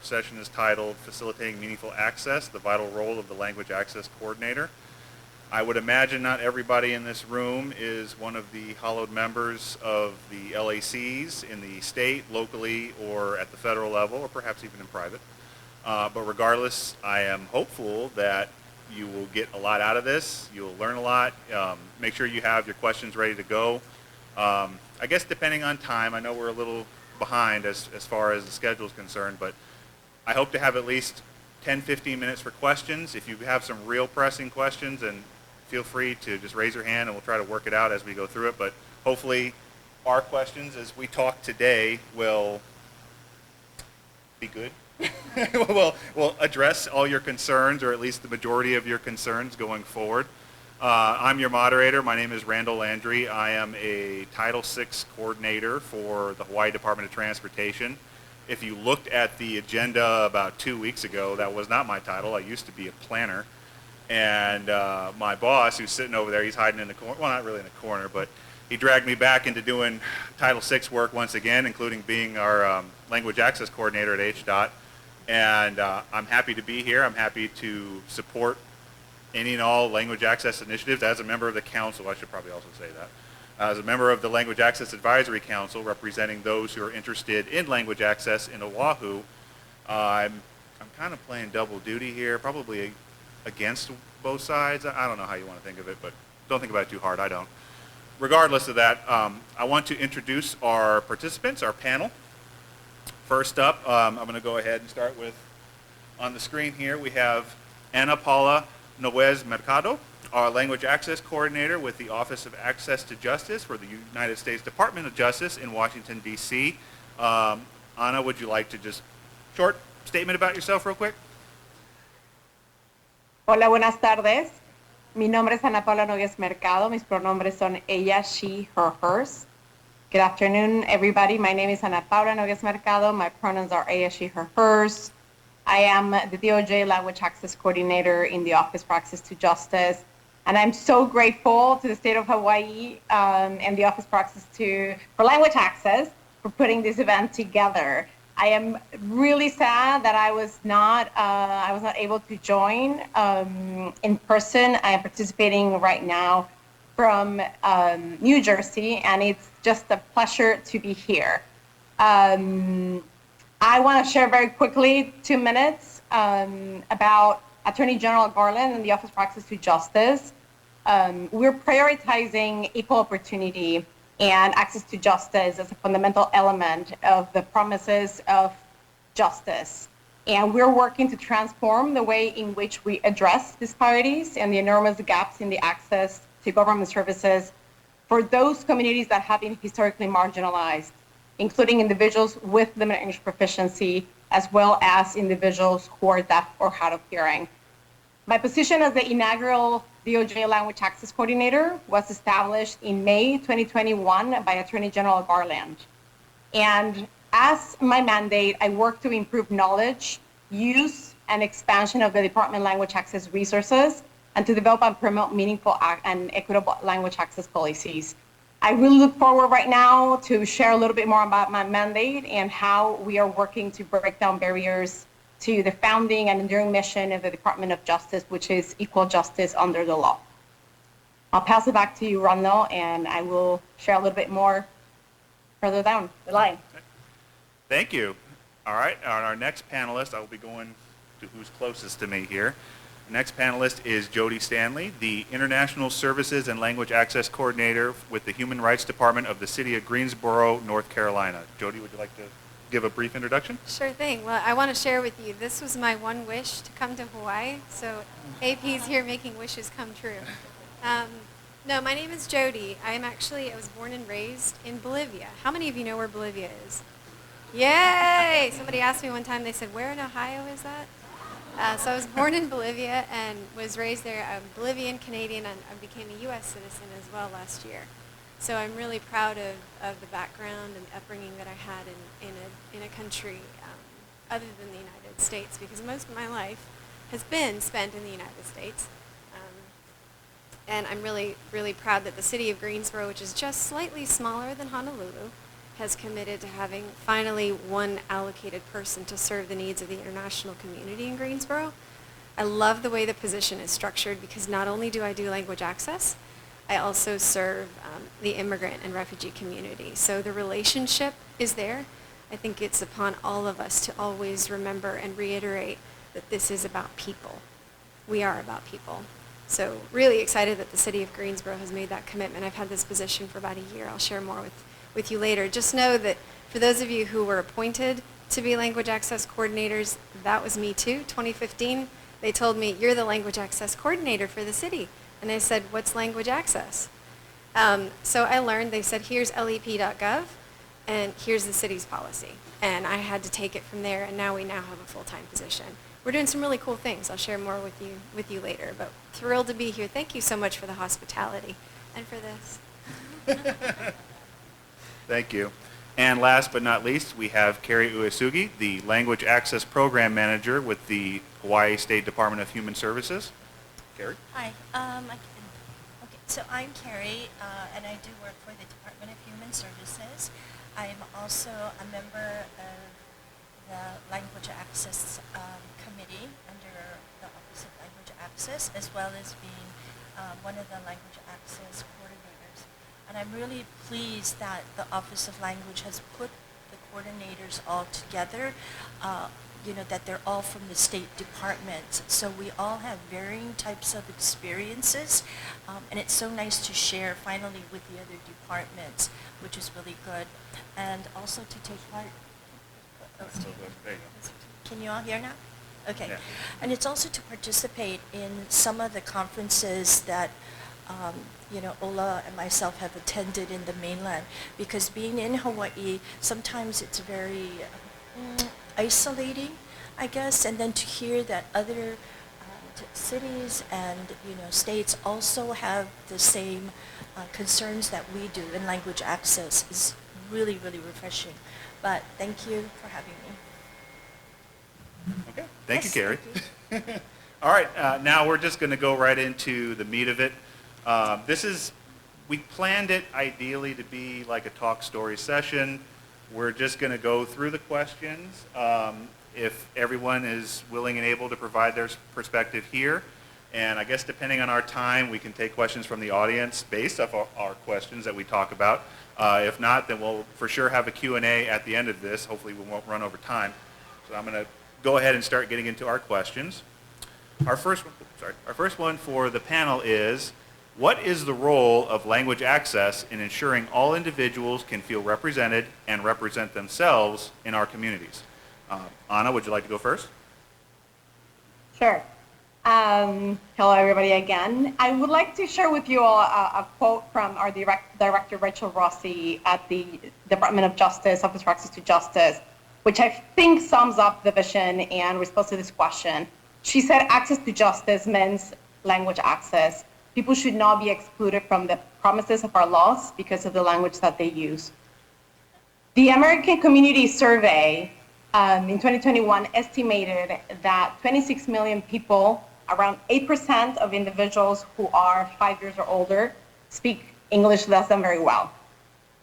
session is titled Facilitating Meaningful Access, the Vital Role of the Language Access Coordinator. I would imagine not everybody in this room is one of the hallowed members of the LACs in the state, locally, or at the federal level, or perhaps even in private. But regardless, I am hopeful that you will get a lot out of this. You'll learn a lot. Make sure you have your questions ready to go. I guess depending on time, I know we're a little behind as far as the schedule is concerned, but I hope to have at least 10-15 minutes for questions. If you have some real pressing questions, and feel free to just raise your hand and we'll try to work it out as we go through it. But hopefully our questions as we talk today will be good. we'll address all your concerns, or at least the majority of your concerns going forward. I'm your moderator. My name is Randall Landry. I am a Title VI coordinator for the Hawaii Department of Transportation. If you looked at the agenda about 2 weeks ago, that was not my title. I used to be a planner. And my boss, who's sitting over there, he's hiding in the corner. Well, not really in the corner, but he dragged me back into doing Title VI work once again, including being our language access coordinator at HDOT. And I'm happy to be here. I'm happy to support any and all language access initiatives. As a member of the council, I should probably also say that. As a member of the Language Access Advisory Council, representing those who are interested in language access in Oahu, I'm kind of playing double duty here, probably against both sides. I don't know how you want to think of it, but don't think about it too hard. I don't. Regardless of that, I want to introduce our participants, our panel. First up, I'm going to go ahead and start with, on the screen here, we have Ana Paula Noes Mercado, our Language Access Coordinator with the Office of Access to Justice for the United States Department of Justice in Washington, D.C. Ana, would you like to just short statement about yourself real quick? Hola, buenas tardes. Mi nombre es Ana Paula Nogues Mercado. Mis pronombres son ella, she, her, hers. Good afternoon, everybody. My name is Ana Paula Nogues Mercado. My pronouns are ella, she, her, hers. I am the DOJ Language Access Coordinator in the Office for Access to Justice. And I'm so grateful to the state of Hawaii and the Office for Language Access for putting this event together. I am really sad that I was not able to join in person. I am participating right now from New Jersey, and it's just a pleasure to be here. I want to share very quickly 2 minutes about Attorney General Garland and the Office for Access to Justice. We're prioritizing equal opportunity and access to justice as a fundamental element of the promises of justice. And we're working to transform the way in which we address disparities and the enormous gaps in the access to government services for those communities that have been historically marginalized, including individuals with limited English proficiency, as well as individuals who are deaf or hard of hearing. My position as the inaugural DOJ Language Access Coordinator was established in May 2021 by Attorney General Garland. And as my mandate, I work to improve knowledge, use, and expansion of the Department Language Access resources, and to develop and promote meaningful and equitable language access policies. I really look forward right now to share a little bit more about my mandate and how we are working to break down barriers to the founding and enduring mission of the Department of Justice, which is equal justice under the law. I'll pass it back to you, Ronald, and I will share a little bit more further down the line. Thank you. All right, our next panelist, I will be going to who's closest to me here. The next panelist is Jody Stanley, the International Services and Language Access Coordinator with the Human Rights Department of the City of Greensboro, North Carolina. Jody, would you like to give a brief introduction? Sure thing. Well, I want to share with you, this was my one wish to come to Hawaii, so AP's here making wishes come true. No, my name is Jody. I was born and raised in Bolivia. How many of you know where Bolivia is? Yay! Somebody asked me one time, they said, where in Ohio is that? So I was born in Bolivia and was raised there. I'm Bolivian, Canadian, and I became a U.S. citizen as well last year. So I'm really proud of the background and upbringing that I had in a country other than the United States, because most of my life has been spent in the United States. And I'm really, really proud that the city of Greensboro, which is just slightly smaller than Honolulu, has committed to having finally one allocated person to serve the needs of the international community in Greensboro. I love the way the position is structured because not only do I do language access, I also serve the immigrant and refugee community. So the relationship is there. I think it's upon all of us to always remember and reiterate that this is about people. We are about people. So really excited that the city of Greensboro has made that commitment. I've had this position for about a year. I'll share more with you later. Just know that for those of you who were appointed to be language access coordinators, that was me too, 2015. They told me, you're the language access coordinator for the city. And I said, what's language access? So I learned, they said, here's lep.gov, and here's the city's policy. And I had to take it from there, and now we have a full-time position. We're doing some really cool things. I'll share more with you later, but thrilled to be here. Thank you so much for the hospitality and for this. Thank you. And last but not least, we have Carrie Uesugi, the Language Access Program Manager with the Hawaii State Department of Human Services. Carrie? Hi. Okay, so I'm Carrie, and I do work for the Department of Human Services. I'm also a member of the Language Access Committee under the Office of Language Access, as well as being one of the Language Access coordinators. And I'm really pleased that the Office of Language has put the coordinators all together, that they're all from the State Department. So we all have varying types of experiences, and it's so nice to share finally with the other departments, which is really good. And also to take part. There you go. Can you all hear now? Okay. Yeah. And it's also to participate in some of the conferences that OLA and myself have attended in the mainland, because being in Hawaii, sometimes it's very isolating, I guess, and then to hear that other cities and states also have the same concerns that we do in language access is really, really refreshing. But thank you for having me. Okay. Thank Yes, you, Carrie. thank you. All right. Now we're just going to go right into the meat of it. We planned it ideally to be like a talk story session. We're just going to go through the questions. If everyone is willing and able to provide their perspective here, and I guess depending on our time, we can take questions from the audience based off our questions that we talk about. If not, then we'll for sure have a Q&A at the end of this. Hopefully we won't run over time. So I'm going to go ahead and start getting into our questions. Our first one for the panel is, what is the role of language access in ensuring all individuals can feel represented and represent themselves in our communities? Anna, would you like to go first? Sure. Hello, everybody, again. I would like to share with you all a quote from our director, Rachel Rossi, at the Department of Justice, Office for Access to Justice, which I think sums up the vision and response to this question. She said, access to justice means language access. People should not be excluded from the promises of our laws because of the language that they use. The American Community Survey in 2021 estimated that 26 million people, around 8% of individuals who are 5 years or older, speak English less than very well.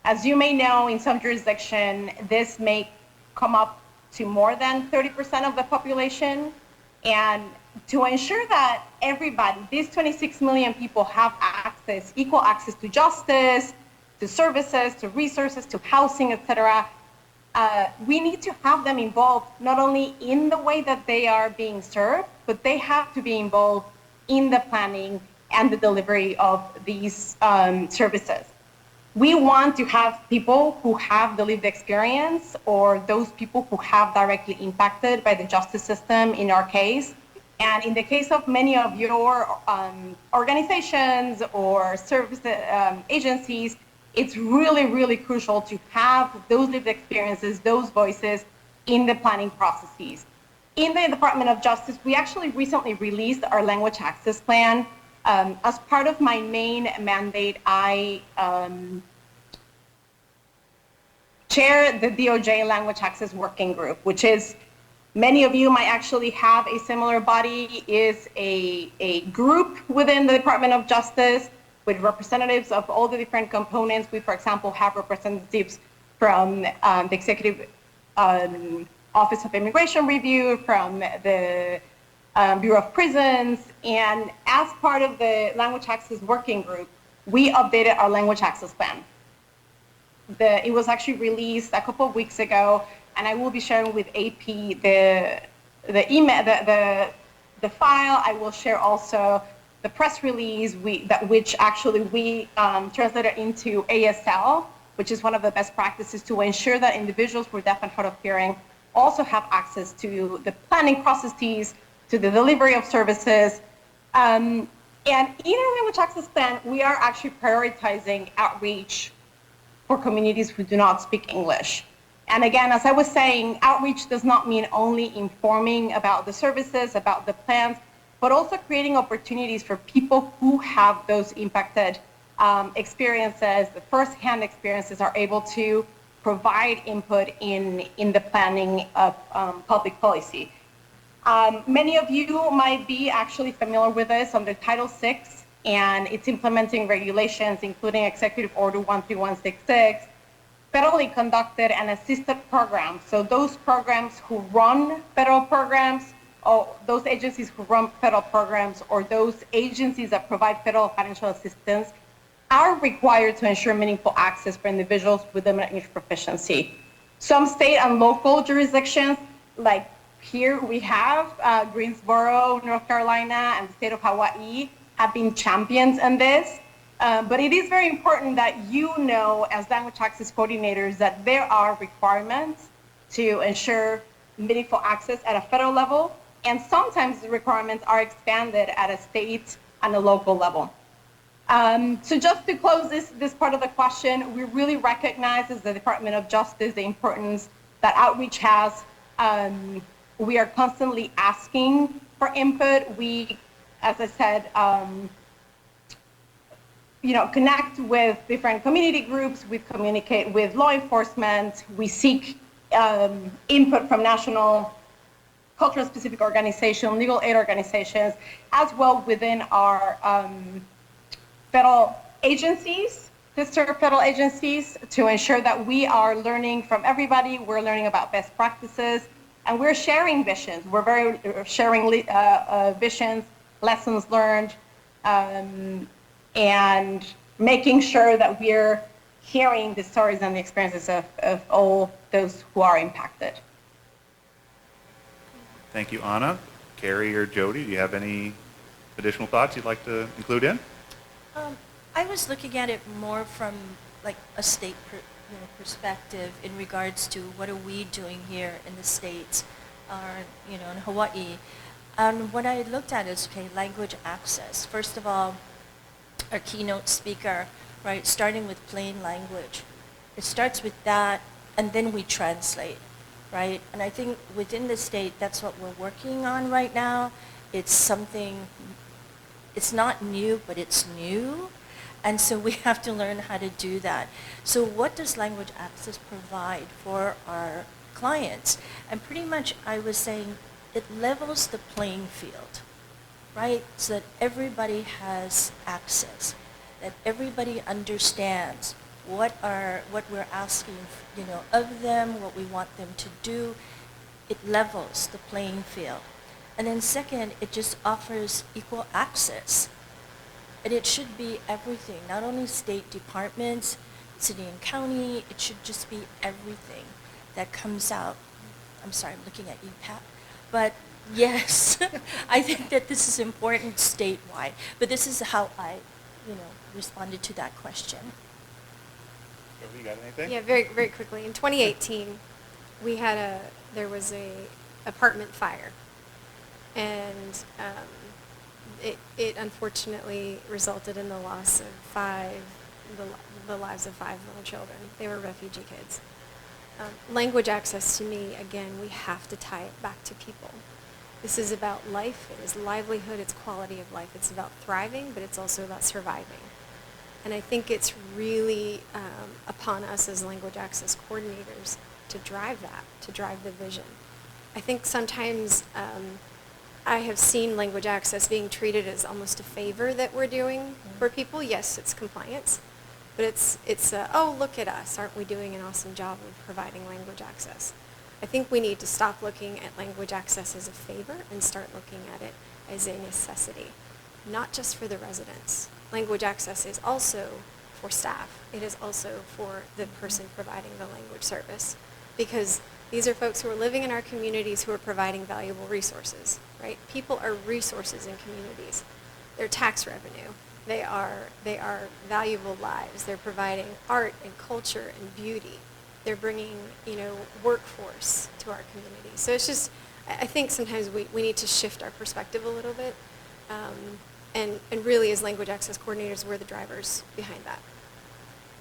As you may know, in some jurisdiction, this may come up to more than 30% of the population. And to ensure that everybody, these 26 million people, have access, equal access to justice, to services, to resources, to housing, etc., we need to have them involved not only in the way that they are being served, but they have to be involved in the planning and the delivery of these services. We want to have people who have the lived experience, or those people who have directly impacted by the justice system in our case. And in the case of many of your organizations or service agencies, it's really, really crucial to have those lived experiences, those voices in the planning processes. In the Department of Justice, we actually recently released our language access plan. As part of my main mandate, I chair the DOJ Language Access Working Group, which is, many of you might actually have a similar body, is a group within the Department of Justice with representatives of all the different components. We, for example, have representatives from the Executive Office of Immigration Review, from the Bureau of Prisons, and as part of the Language Access Working Group, we updated our language access plan. It was actually released a couple of weeks ago, and I will be sharing with AP the email, the file. I will share also the press release which actually we translated into ASL, which is one of the best practices to ensure that individuals who are deaf and hard of hearing also have access to the planning processes, to the delivery of services. And in our language access plan, we are actually prioritizing outreach for communities who do not speak English. And again, as I was saying, outreach does not mean only informing about the services, about the plans, but also creating opportunities for people who have those impacted experiences, the firsthand experiences, are able to provide input in the planning of public policy. Many of you might be actually familiar with this under Title VI, and it's implementing regulations, including Executive Order 13166, federally conducted and assisted programs. So those programs who run federal programs, or those agencies who run federal programs, or those agencies that provide federal financial assistance are required to ensure meaningful access for individuals with limited English proficiency. Some state and local jurisdictions, like here we have Greensboro, North Carolina, and the state of Hawaii, have been champions in this. But it is very important that you know, as language access coordinators, that there are requirements to ensure meaningful access at a federal level, and sometimes the requirements are expanded at a state and a local level. So just to close this part of the question, we really recognize as the Department of Justice the importance that outreach has. We are constantly asking for input. We, as I said, connect with different community groups. We communicate with law enforcement. We seek input from national cultural-specific organizations, legal aid organizations, as well within our federal agencies, sister federal agencies, to ensure that we are learning from everybody. We're learning about best practices, and we're sharing visions. We're sharing visions, lessons learned, and making sure that we're hearing the stories and the experiences of all those who are impacted. Thank you, Anna. Carrie or Jody, do you have any additional thoughts you'd like to include in? I was looking at it more from like a state perspective in regards to what are we doing here in the States, or in Hawaii. And what I looked at is, okay, language access. First of all, our keynote speaker, right, starting with plain language. It starts with that, and then we translate, right? And I think within the state, that's what we're working on right now. It's something, it's not new, but it's new. And so we have to learn how to do that. So what does language access provide for our clients? And pretty much I was saying it levels the playing field, right? So that everybody has access, that everybody understands what we're asking, of them, what we want them to do. It levels the playing field. And then second, it just offers equal access. And it should be everything, not only state departments, city and county, it should just be everything that comes out. I'm sorry, I'm looking at you, Pat. But yes, I think that this is important statewide. But this is how I, responded to that question. Jody, you got anything? Yeah, very, very quickly. In 2018, there was a apartment fire, and it unfortunately resulted in the loss of the lives of 5 little children. They were refugee kids. Language access, to me, again, we have to tie it back to people. This is about life, it is livelihood, it's quality of life. It's about thriving, but it's also about surviving. And I think it's really upon us as language access coordinators to drive that, to drive the vision. I think sometimes I have seen language access being treated as almost a favor that we're doing for people. Yes, it's compliance, but it's oh, look at us, aren't we doing an awesome job of providing language access? I think we need to stop looking at language access as a favor and start looking at it as a necessity, not just for the residents. Language access is also for staff. It is also for the person providing the language service, because these are folks who are living in our communities who are providing valuable resources, right? People are resources in communities. They're tax revenue. They are valuable lives. They're providing art and culture and beauty. They're bringing, workforce to our community. So it's just, I think sometimes we need to shift our perspective a little bit. And really, as language access coordinators, we're the drivers behind that.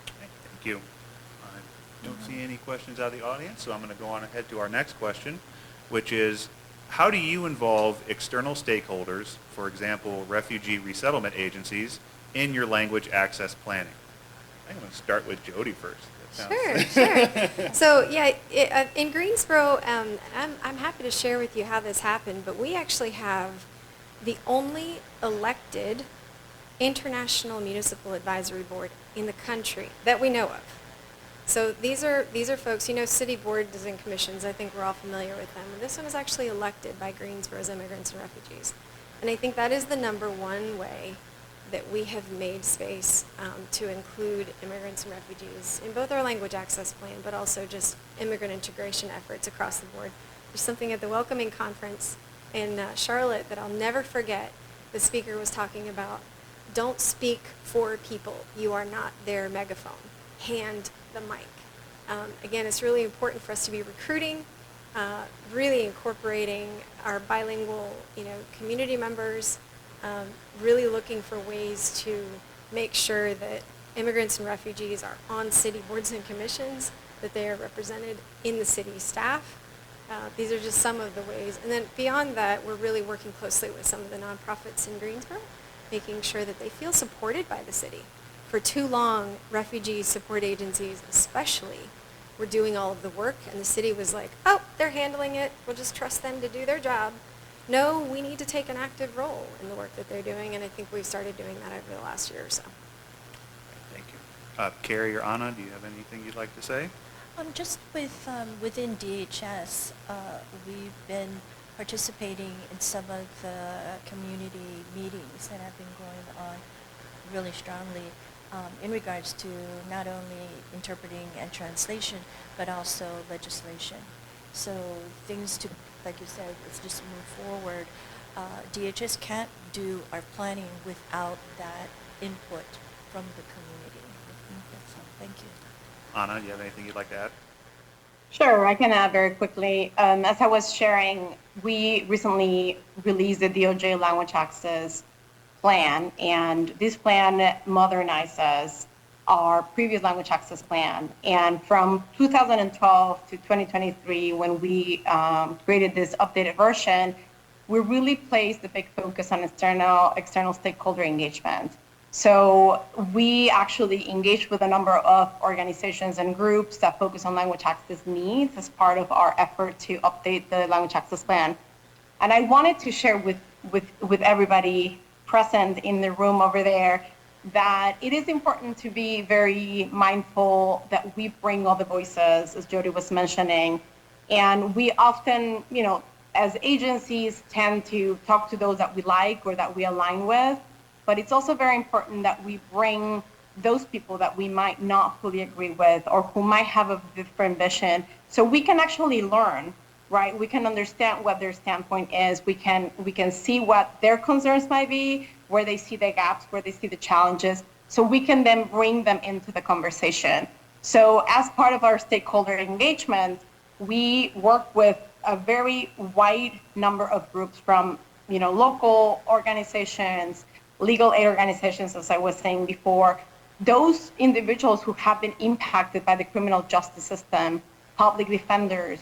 Thank you. I don't see any questions out of the audience, so I'm going to go on ahead to our next question, which is, how do you involve external stakeholders, for example, refugee resettlement agencies, in your language access planning? I'm going to start with Jody first. Sure. So yeah, in Greensboro, I'm happy to share with you how this happened, but we actually have the only elected international municipal advisory board in the country that we know of. So these are folks, city boards and commissions, I think we're all familiar with them. And this one is actually elected by Greensboro's immigrants and refugees. And I think that is the number one way that we have made space to include immigrants and refugees in both our language access plan, but also just immigrant integration efforts across the board. There's something at the welcoming conference in Charlotte that I'll never forget. The speaker was talking about, don't speak for people. You are not their megaphone. Hand the mic. Again, it's really important for us to be recruiting, really incorporating our bilingual, community members, really looking for ways to make sure that immigrants and refugees are on city boards and commissions, that they are represented in the city staff. These are just some of the ways. And then beyond that, we're really working closely with some of the nonprofits in Greensboro, making sure that they feel supported by the city. For too long, refugee support agencies especially were doing all of the work, and the city was like, oh, they're handling it, we'll just trust them to do their job. No, we need to take an active role in the work that they're doing, and I think we've started doing that over the last year or so. Thank you. Carrie or Anna, do you have anything you'd like to say? Just within DHS, we've been participating in some of the community meetings that have been going on really strongly in regards to not only interpreting and translation, but also legislation. So things to, like you said, let's just move forward. DHS can't do our planning without that input from the community. I think that's all. Thank you. Anna, do you have anything you'd like to add? Sure, I can add very quickly. As I was sharing, we recently released the DOJ language access plan, and this plan modernizes our previous language access plan. And from 2012 to 2023, when we created this updated version, we really placed the big focus on external stakeholder engagement. So we actually engaged with a number of organizations and groups that focus on language access needs as part of our effort to update the language access plan. And I wanted to share with everybody present in the room over there that it is important to be very mindful that we bring all the voices, as Jody was mentioning. And we often, as agencies, tend to talk to those that we like or that we align with. But it's also very important that we bring those people that we might not fully agree with or who might have a different vision, so we can actually learn, right? We can understand what their standpoint is. We can see what their concerns might be, where they see the gaps, where they see the challenges, so we can then bring them into the conversation. So as part of our stakeholder engagement, we work with a very wide number of groups from, local organizations, legal aid organizations, as I was saying before, those individuals who have been impacted by the criminal justice system, public defenders,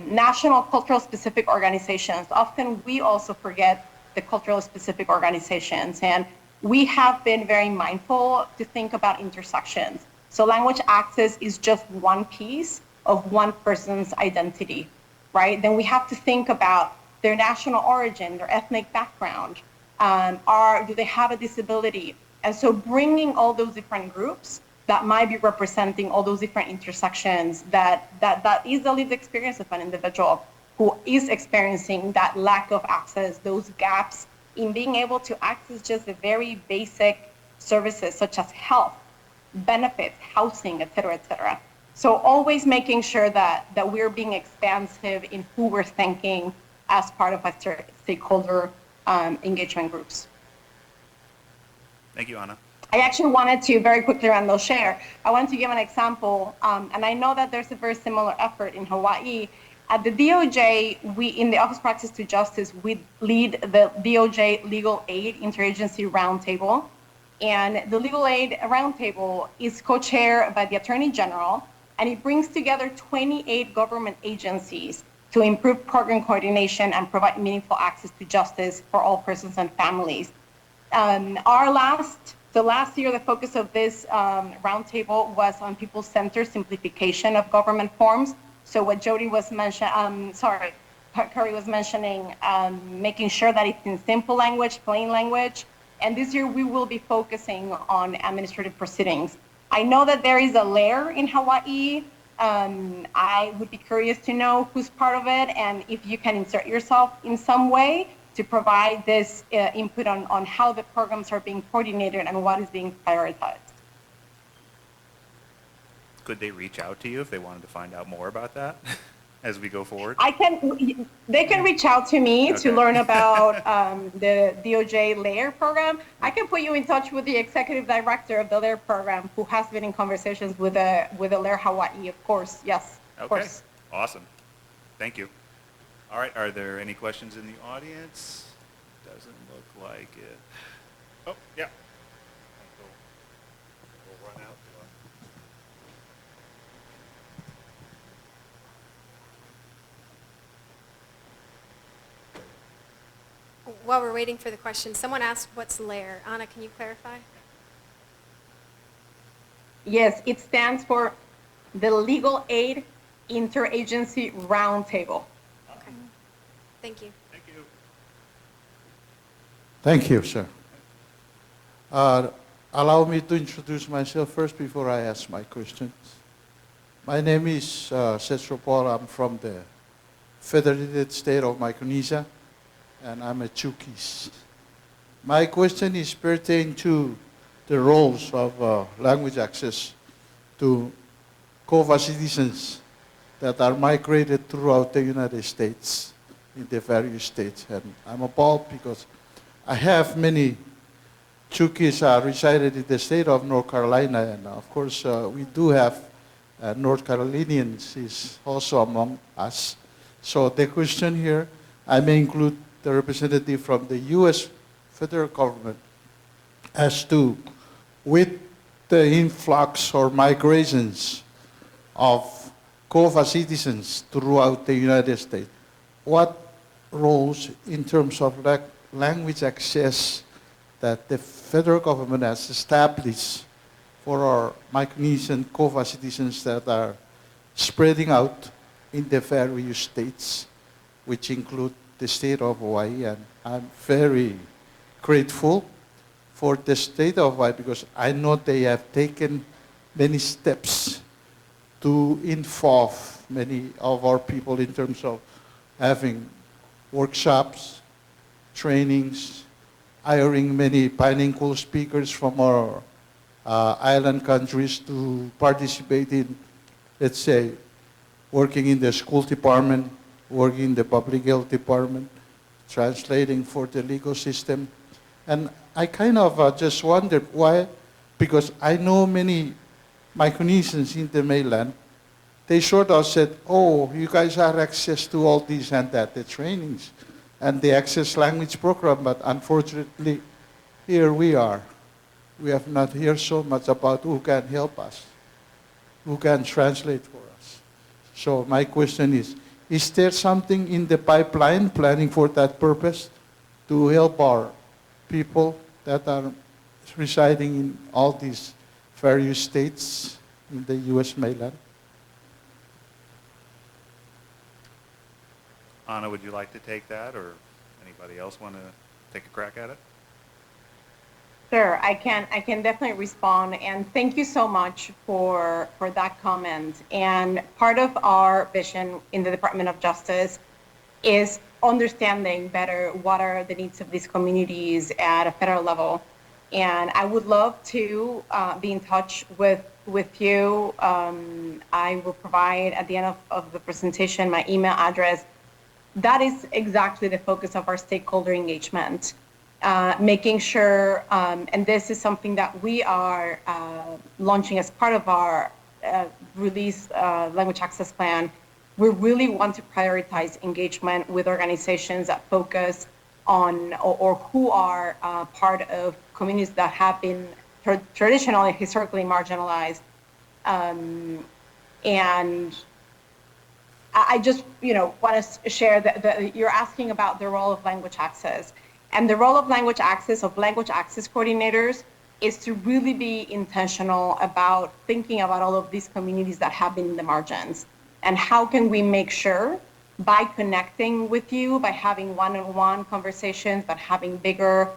national cultural specific organizations. Often we also forget the cultural specific organizations, and we have been very mindful to think about intersections. So language access is just one piece of one person's identity, right? Then we have to think about their national origin, their ethnic background, do they have a disability? And so bringing all those different groups that might be representing all those different intersections that is the lived experience of an individual who is experiencing that lack of access, those gaps in being able to access just the very basic services such as health, benefits, housing, et cetera, et cetera. So always making sure that we're being expansive in who we're thinking as part of our stakeholder engagement groups. Thank you, Ana. I actually wanted to very quickly, Randall, share. I wanted to give an example, and I know that there's a very similar effort in Hawaii. At the DOJ, we, in the Office of Access to Justice, we lead the DOJ Legal Aid Interagency Roundtable. And the Legal Aid Roundtable is co-chaired by the Attorney General, and it brings together 28 government agencies to improve program coordination and provide meaningful access to justice for all persons and families. Last year, the focus of this roundtable was on people-centered simplification of government forms. So what Jody was mentioning, Curry was mentioning, making sure that it's in simple language, plain language. And this year we will be focusing on administrative proceedings. I know that there is a layer in Hawaii. I would be curious to know who's part of it and if you can insert yourself in some way to provide this input on how the programs are being coordinated and what is being prioritized. Could they reach out to you if they wanted to find out more about that as we go forward? They can reach out to me Okay. to learn about the DOJ LAIR program. I can put you in touch with the executive director of the LAIR program who has been in conversations with the LAIR Hawaii, of course, yes, of Okay, course. awesome. Thank you. All right, are there any questions in the audience? Doesn't look like it. Oh, yeah. We'll run out. While we're waiting for the question, someone asked what's LAIR. Anna, can you clarify? Yes, it stands for the Legal Aid Interagency Roundtable. Okay. Thank you. Thank you. Thank you, sir. Allow me to introduce myself first before I ask my questions. My name is Setro Paul. I'm from the Federated State of Micronesia, and I'm a Chukis. My question is pertaining to the roles of language access to COFA citizens that are migrated throughout the United States in the various states. And I'm appalled because I have many Chukis resided in the state of North Carolina, and of course we do have North Carolinians is also among us. So the question here, I may include the representative from the U.S. federal government as to, with the influx or migrations of COFA citizens throughout the United States, what roles in terms of language access that the federal government has established for our Micronesian COFA citizens that are spreading out in the various states, which include the state of Hawaii. And I'm very grateful for the state of Hawaii because I know they have taken many steps to involve many of our people in terms of having workshops, trainings, hiring many bilingual speakers from our island countries to participate in, let's say, working in the school department, working in the public health department, translating for the legal system. And I kind of just wondered why, because I know many Micronesians in the mainland, they sort of said, oh, you guys have access to all these and that, the trainings, and the access language program, but unfortunately, here we are. We have not heard so much about who can help us, who can translate for us. So my question is there something in the pipeline planning for that purpose to help our people that are residing in all these various states in the U.S. mainland? Anna, would you like to take that, or anybody else want to take a crack at it? Sure, I can definitely respond, and thank you so much for that comment. And part of our vision in the Department of Justice is understanding better what are the needs of these communities at a federal level. And I would love to be in touch with you. I will provide at the end of the presentation my email address. That is exactly the focus of our stakeholder engagement. Making sure, and this is something that we are launching as part of our release language access plan. We really want to prioritize engagement with organizations that focus on or who are part of communities that have been traditionally, historically marginalized. And I just, want to share that you're asking about the role of language access. And the role of language access, coordinators, is to really be intentional about thinking about all of these communities that have been in the margins. And how can we make sure by connecting with you, by having one-on-one conversations, but having bigger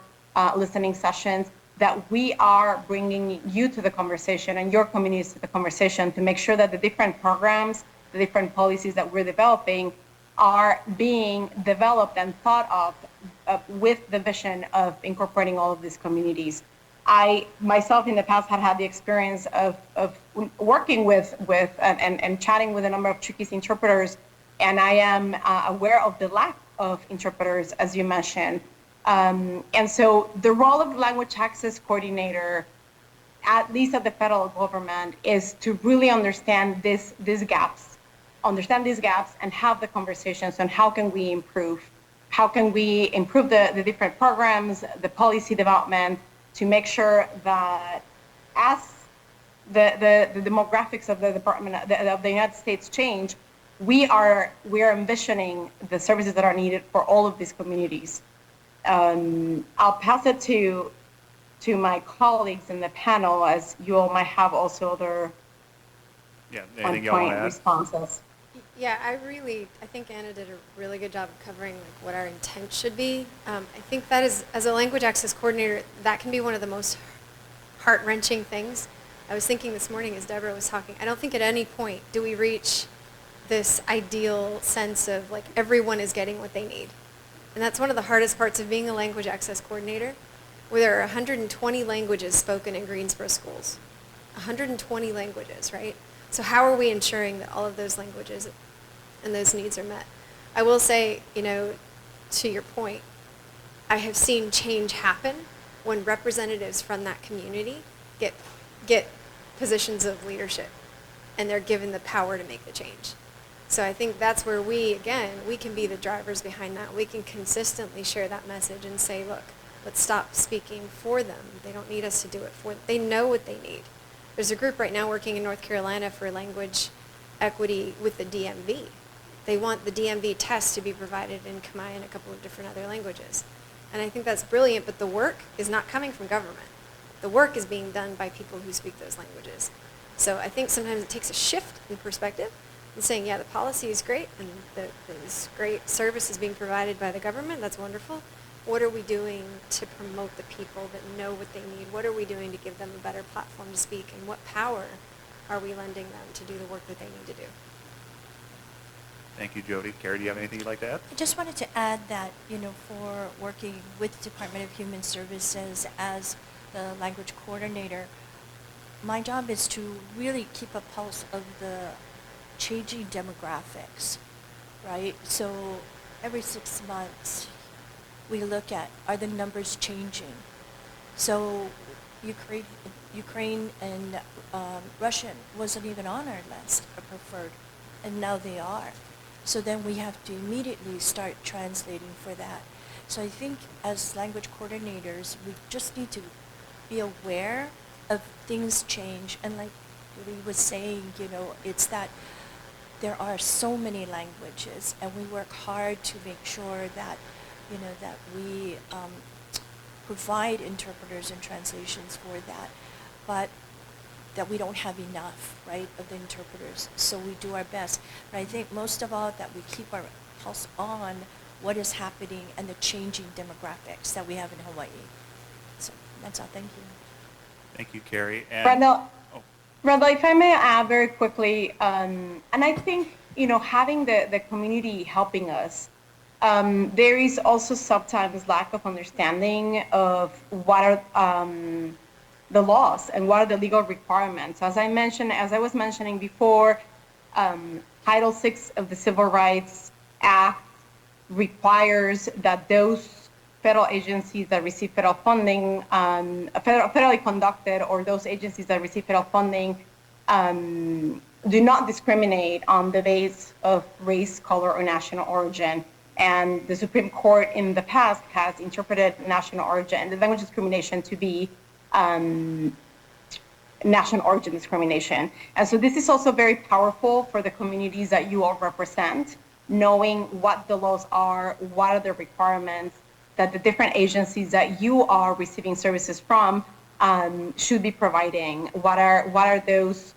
listening sessions, that we are bringing you to the conversation and your communities to the conversation to make sure that the different programs, the different policies that we're developing are being developed and thought of with the vision of incorporating all of these communities. I myself in the past had the experience of working with and chatting with a number of Chuukese interpreters, and I am aware of the lack of interpreters, as you mentioned. And so the role of the language access coordinator, at least at the federal government, is to really understand these gaps, and have the conversations on how can we improve the different programs, the policy development, to make sure that as the demographics of the Department of the United States change, we are envisioning the services that are needed for all of these communities. I'll pass it to my colleagues in the panel, as you all might have also other anything y'all want to add? responses. Yeah, I think Anna did a really good job of covering what our intent should be. I think that is, as a language access coordinator, that can be one of the most heart-wrenching things. I was thinking this morning as Deborah was talking, I don't think at any point do we reach this ideal sense of like everyone is getting what they need. And that's one of the hardest parts of being a language access coordinator, where there are 120 languages spoken in Greensboro schools. 120 languages, right? So how are we ensuring that all of those languages and those needs are met? I will say, to your point, I have seen change happen when representatives from that community get positions of leadership and they're given the power to make the change. So I think that's where we can be the drivers behind that. We can consistently share that message and say, look, let's stop speaking for them. They don't need us to do it for them. They know what they need. There's a group right now working in North Carolina for language equity with the DMV. They want the DMV test to be provided in Khmer and a couple of different other languages. And I think that's brilliant, but the work is not coming from government. The work is being done by people who speak those languages. So I think sometimes it takes a shift in perspective and saying, yeah, the policy is great and this great service is being provided by the government. That's wonderful. What are we doing to promote the people that know what they need? What are we doing to give them a better platform to speak? And what power are we lending them to do the work that they need to do? Thank you, Jody. Carrie, do you have anything you'd like to add? I just wanted to add that, for working with the Department of Human Services as the language coordinator, my job is to really keep a pulse of the changing demographics, right? So every 6 months, we look at, are the numbers changing? So Ukraine and Russian wasn't even on our list of preferred, and now they are. So then we have to immediately start translating for that. So I think as language coordinators, we just need to be aware of things change. And like Lee was saying, it's that there are so many languages, and we work hard to make sure that that we provide interpreters and translations for that, but that we don't have enough, right, of the interpreters. So we do our best. But I think most of all that we keep our pulse on what is happening and the changing demographics that we have in Hawaii. So That's all. Thank you. Thank you, Carrie. And Randall, oh, Randall, if I may add very quickly, and I think, having the community helping us, there is also sometimes lack of understanding of what are the laws and what are the legal requirements. As I was mentioning before, Title VI of the Civil Rights Act requires that those federal agencies that receive federal funding, federally conducted, or those agencies that receive federal funding, do not discriminate on the basis of race, color, or national origin. And the Supreme Court in the past has interpreted national origin, the language discrimination, to be national origin discrimination. And so this is also very powerful for the communities that you all represent, knowing what the laws are, what are the requirements that the different agencies that you are receiving services from should be providing. What are those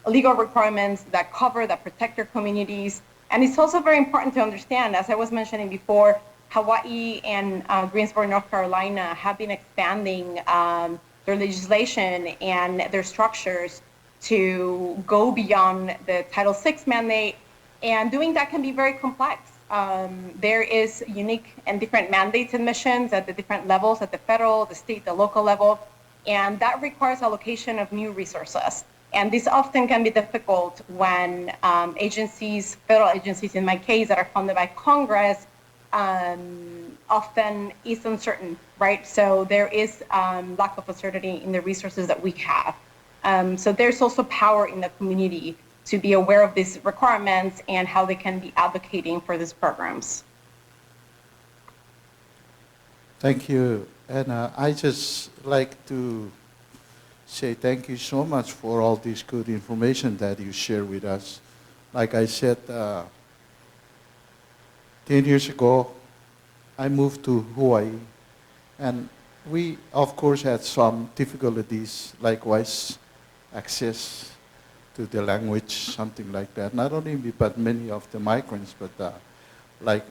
legal requirements that cover, that protect your communities? And it's also very important to understand, as I was mentioning before, Hawaii and Greensboro, North Carolina have been expanding their legislation and their structures to go beyond the Title VI mandate. And doing that can be very complex. There is unique and different mandates and missions at the different levels, at the federal, the state, the local level, and that requires allocation of new resources. And this often can be difficult when agencies, federal agencies in my case, that are funded by Congress, often is uncertain, right? So there is lack of certainty in the resources that we have. So there's also power in the community to be aware of these requirements and how they can be advocating for these programs. Thank you. And I just like to say thank you so much for all this good information that you share with us. Like I said, 10 years ago, I moved to Hawaii, and we, of course, had some difficulties, likewise, access to the language, something like that. Not only me, but many of the migrants, but like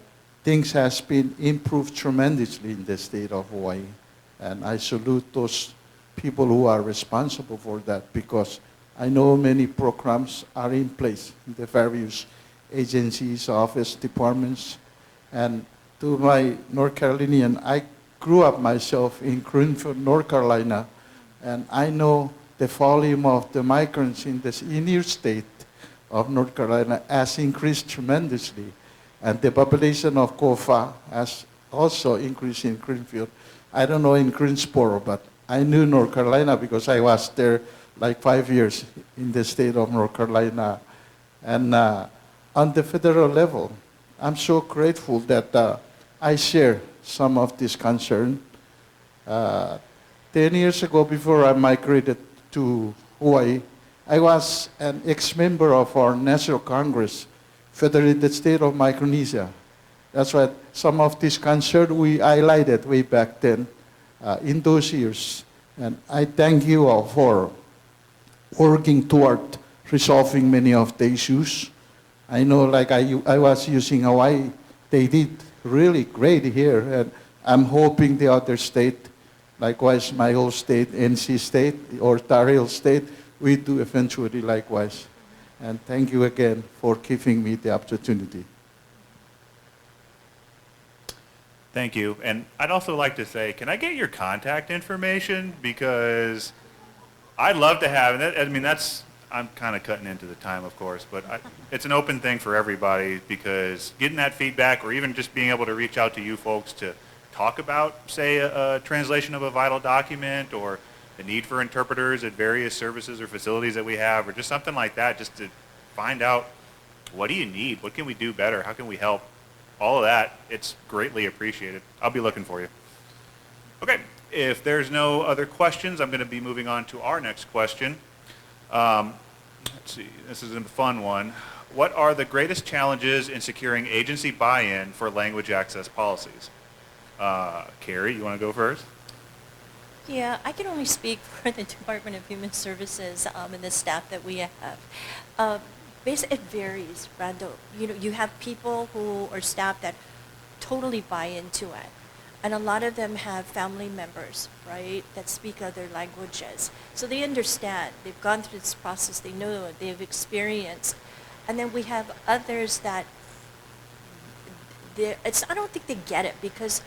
things has been improved tremendously in the state of Hawaii. And I salute those people who are responsible for that, because I know many programs are in place in the various agencies, office, departments. And to my North Carolinian, I grew up myself in Greenfield, North Carolina, and I know the volume of the migrants in your state of North Carolina has increased tremendously. And the population of Kofa has also increased in Greenfield. I don't know in Greensboro, but I knew North Carolina because I was there like 5 years in the state of North Carolina. And on the federal level, I'm so grateful that I share some of this concern. 10 years ago, before I migrated to Hawaii, I was an ex-member of our National Congress, Federated State of Micronesia. That's why some of this concern we highlighted way back then in those years. And I thank you all for working toward resolving many of the issues. I know, like I was using Hawaii, they did really great here, and I'm hoping the other state, likewise my whole state, NC State or Tar Heel State, we do eventually likewise. And thank you again for giving me the opportunity. thank you. And I'd also like to say, can I get your contact information? Because I'd love to have it. I mean, I'm kind of cutting into the time, of course, but it's an open thing for everybody, because getting that feedback, or even just being able to reach out to you folks to talk about, say, a translation of a vital document, or the need for interpreters at various services or facilities that we have, or just something like that, just to find out, what do you need? What can we do better? How can we help? All of that, it's greatly appreciated. I'll be looking for you. Okay, if there's no other questions, I'm going to be moving on to our next question. Let's see, this is a fun one. What are the greatest challenges in securing agency buy-in for language access policies? Carrie, you want to go first? Yeah, I can only speak for the Department of Human Services and the staff that we have. Basically, it varies, Randall. You know, you have people who are staff that totally buy into it. And a lot of them have family members, right, that speak other languages. So they understand. They've gone through this process. They know. They've experienced. And then we have others that I don't think they get it, because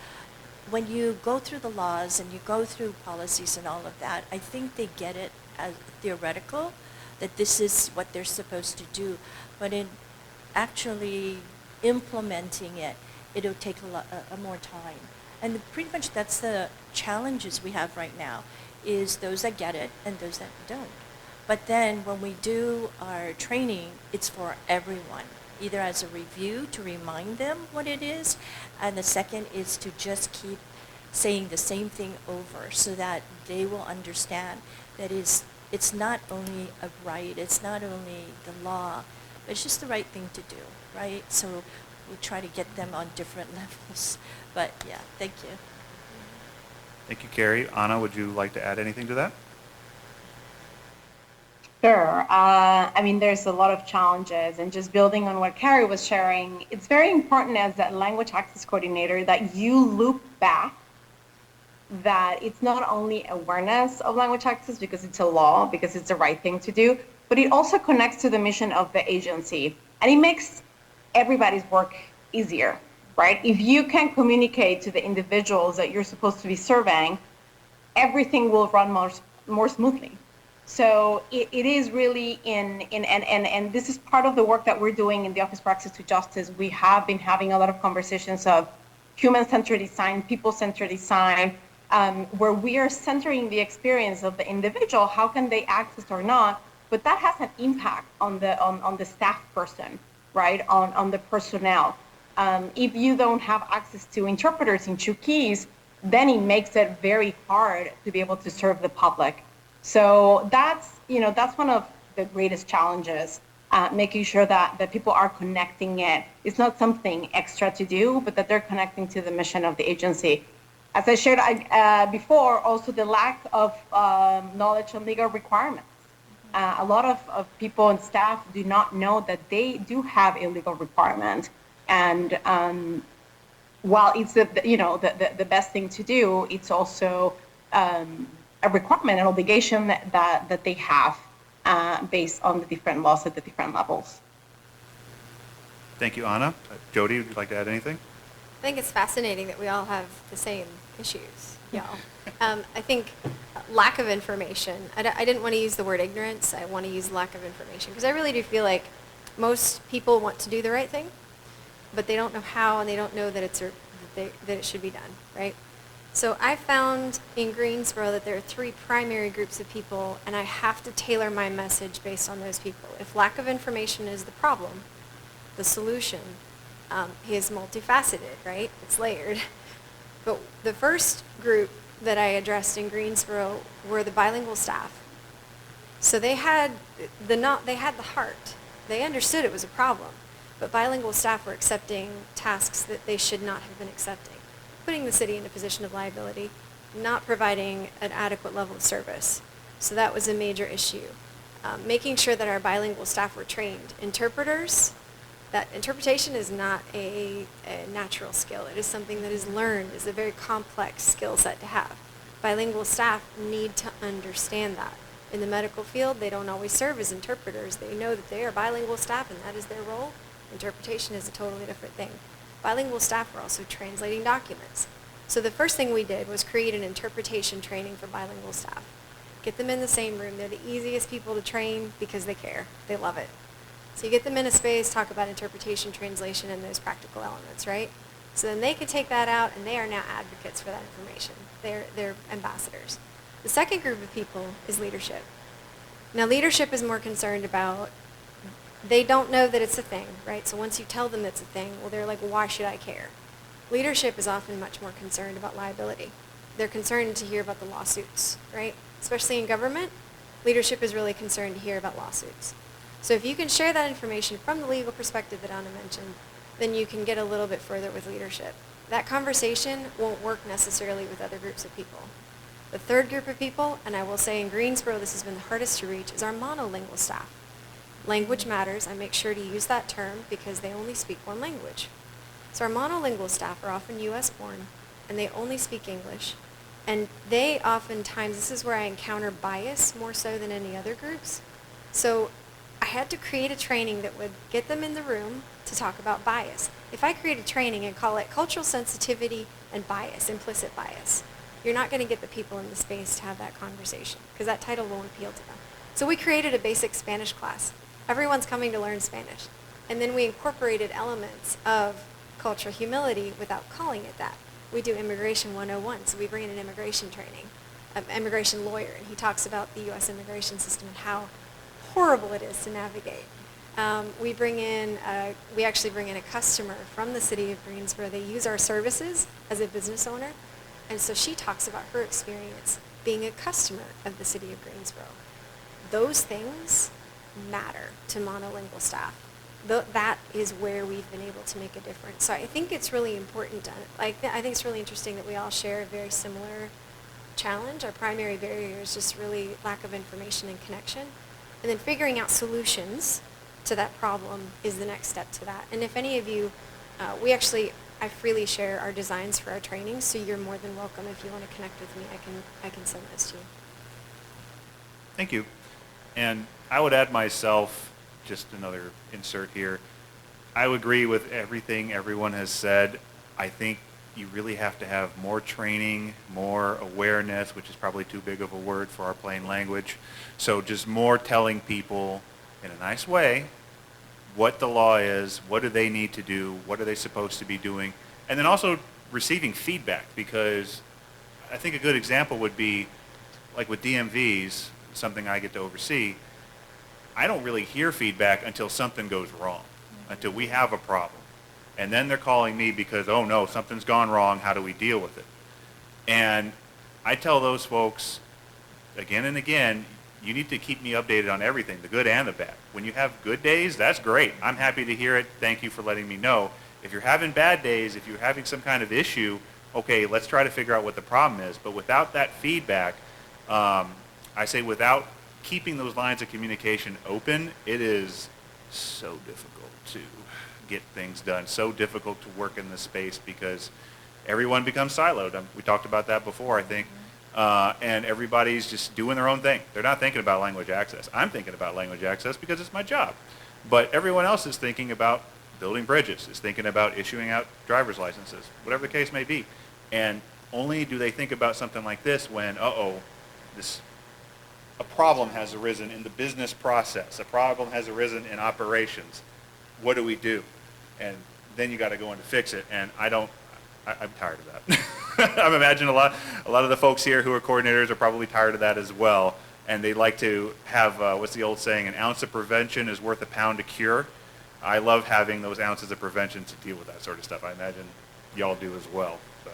when you go through the laws and you go through policies and all of that, I think they get it as theoretical, that this is what they're supposed to do. But in actually implementing it, it'll take a more time. And pretty much that's the challenges we have right now, is those that get it and those that don't. But then when we do our training, it's for everyone, either as a review to remind them what it is, and the second is to just keep saying the same thing over so that they will understand that it's not only a right, it's not only the law, but it's just the right thing to do, right? So we try to get them on different levels. But yeah, thank you. Thank you, Carrie. Anna, would you like to add anything to that? Sure. I mean, there's a lot of challenges, and just building on what Carrie was sharing, it's very important as that language access coordinator that you loop back that it's not only awareness of language access because it's a law, because it's the right thing to do, but it also connects to the mission of the agency, and it makes everybody's work easier, right? If you can communicate to the individuals that you're supposed to be serving, everything will run more smoothly. So it is really and this is part of the work that we're doing in the Office for Access to Justice. We have been having a lot of conversations of human-centered design, people-centered design, where we are centering the experience of the individual. How can they access or not? But that has an impact on the staff person, right? On the personnel. If you don't have access to interpreters in Chuukese, then it makes it very hard to be able to serve the public. So that's one of the greatest challenges, making sure that people are connecting it. It's not something extra to do, but that they're connecting to the mission of the agency. As I shared before, also the lack of knowledge on legal requirements. A lot of people and staff do not know that they do have a legal requirement. And while it's the best thing to do, it's also a requirement, an obligation that they have based on the different laws at the different levels. Thank you, Anna. Jody, would you like to add anything? I think it's fascinating that we all have the same issues, y'all. I think lack of information, I didn't want to use the word ignorance, I want to use lack of information, because I really do feel like most people want to do the right thing, but they don't know how, and they don't know that that it should be done, right? So I found in Greensboro that there are 3 primary groups of people, and I have to tailor my message based on those people. If lack of information is the problem, the solution is multifaceted, right? It's layered. But the first group that I addressed in Greensboro were the bilingual staff. So they had the heart. They understood it was a problem, but bilingual staff were accepting tasks that they should not have been accepting, putting the city in a position of liability, not providing an adequate level of service. So that was a major issue. Making sure that our bilingual staff were trained. Interpreters, that interpretation is not a natural skill. It is something that is learned. It's a very complex skill set to have. Bilingual staff need to understand that. In the medical field, they don't always serve as interpreters. They know that they are bilingual staff and that is their role. Interpretation is a totally different thing. Bilingual staff are also translating documents. So the first thing we did was create an interpretation training for bilingual staff. Get them in the same room. They're the easiest people to train because they care. They love it. So you get them in a space, talk about interpretation, translation, and those practical elements, right? So then they can take that out, and they are now advocates for that information. They're ambassadors. The second group of people is leadership. Now, leadership is more concerned about, they don't know that it's a thing, right? So once you tell them it's a thing, well, they're like, well, why should I care? Leadership is often much more concerned about liability. They're concerned to hear about the lawsuits, right? Especially in government, leadership is really concerned to hear about lawsuits. So if you can share that information from the legal perspective that Anna mentioned, then you can get a little bit further with leadership. That conversation won't work necessarily with other groups of people. The third group of people, and I will say in Greensboro this has been the hardest to reach, is our monolingual staff. Language matters. I make sure to use that term because they only speak one language. So our monolingual staff are often U.S. born. and they only speak English. And they oftentimes, this is where I encounter bias more so than any other groups. So I had to create a training that would get them in the room to talk about bias. If I create a training and call it cultural sensitivity and bias, implicit bias, you're not going to get the people in the space to have that conversation because that title won't appeal to them. So we created a basic Spanish class. Everyone's coming to learn Spanish. And then we incorporated elements of cultural humility without calling it that. We do Immigration 101, so we bring in an immigration training, an immigration lawyer, and he talks about the U.S. immigration system and how horrible it is to navigate. We actually bring in a customer from the city of Greensboro. They use our services as a business owner, and so she talks about her experience being a customer of the city of Greensboro. Those things matter to monolingual staff. That is where we've been able to make a difference. So I think it's really important. I think it's really interesting that we all share a very similar challenge. Our primary barrier is just really lack of information and connection. And then figuring out solutions to that problem is the next step to that. And if any of you, I freely share our designs for our trainings, so you're more than welcome. If you want to connect with me, I can send those to you. Thank you. And I would add myself, just another insert here. I would agree with everything everyone has said. I think you really have to have more training, more awareness, which is probably too big of a word for our plain language. So just more telling people in a nice way what the law is, what do they need to do, what are they supposed to be doing, and then also receiving feedback, because I think a good example would be like with DMVs, something I get to oversee. I don't really hear feedback until something goes wrong, until we have a problem. And then they're calling me because, oh no, something's gone wrong, how do we deal with it? And I tell those folks again and again, you need to keep me updated on everything, the good and the bad. When you have good days, that's great. I'm happy to hear it. Thank you for letting me know. If you're having bad days, if you're having some kind of issue, okay, let's try to figure out what the problem is. But without that feedback, I say without keeping those lines of communication open, it is so difficult to get things done, so difficult to work in this space because everyone becomes siloed. We talked about that before, I think. And everybody's just doing their own thing. They're not thinking about language access. I'm thinking about language access because it's my job. But everyone else is thinking about building bridges, is thinking about issuing out driver's licenses, whatever the case may be. And only do they think about something like this when, a problem has arisen in the business process. A problem has arisen in operations. What do we do? And then you got to go in to fix it. And I'm tired of that. I imagine a lot of the folks here who are coordinators are probably tired of that as well. And they like to have, what's the old saying, an ounce of prevention is worth a pound of cure. I love having those ounces of prevention to deal with that sort of stuff. I imagine y'all do as well. So.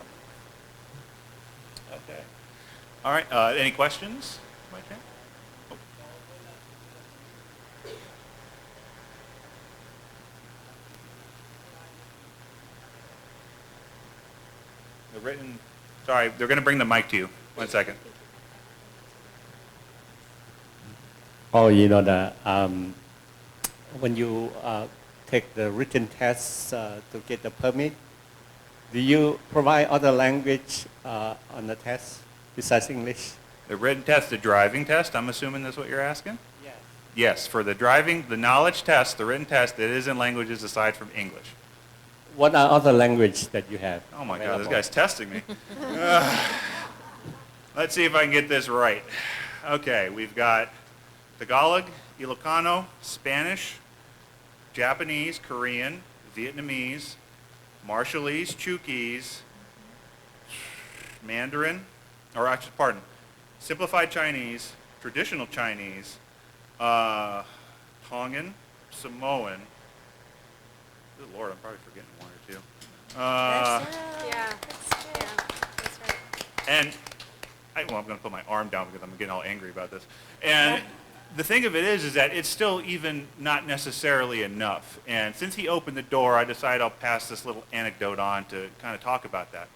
Okay. All right. Any questions? By chance? Oh. The written, sorry, they're going to bring the mic to you. 1 second. Oh, when you take the written tests to get the permit, do you provide other language on the test besides English? The written test, the driving test, I'm assuming that's what you're asking? Yes. Yes, for the driving, the knowledge test, the written test, it is in languages aside from English. What are other languages that you have? Oh my God, available? this guy's testing me. Let's see if I can get this right. Okay, we've got Tagalog, Ilocano, Spanish, Japanese, Korean, Vietnamese, Marshallese, Chukese, Mandarin, or actually, pardon, Simplified Chinese, Traditional Chinese, Tongan, Samoan. Good Lord, I'm probably forgetting one or two. That's right. And I'm going to put my arm down because I'm getting all angry about this. And the thing of it is that it's still even not necessarily enough. And since he opened the door, I decided I'll pass this little anecdote on to kind of talk about that.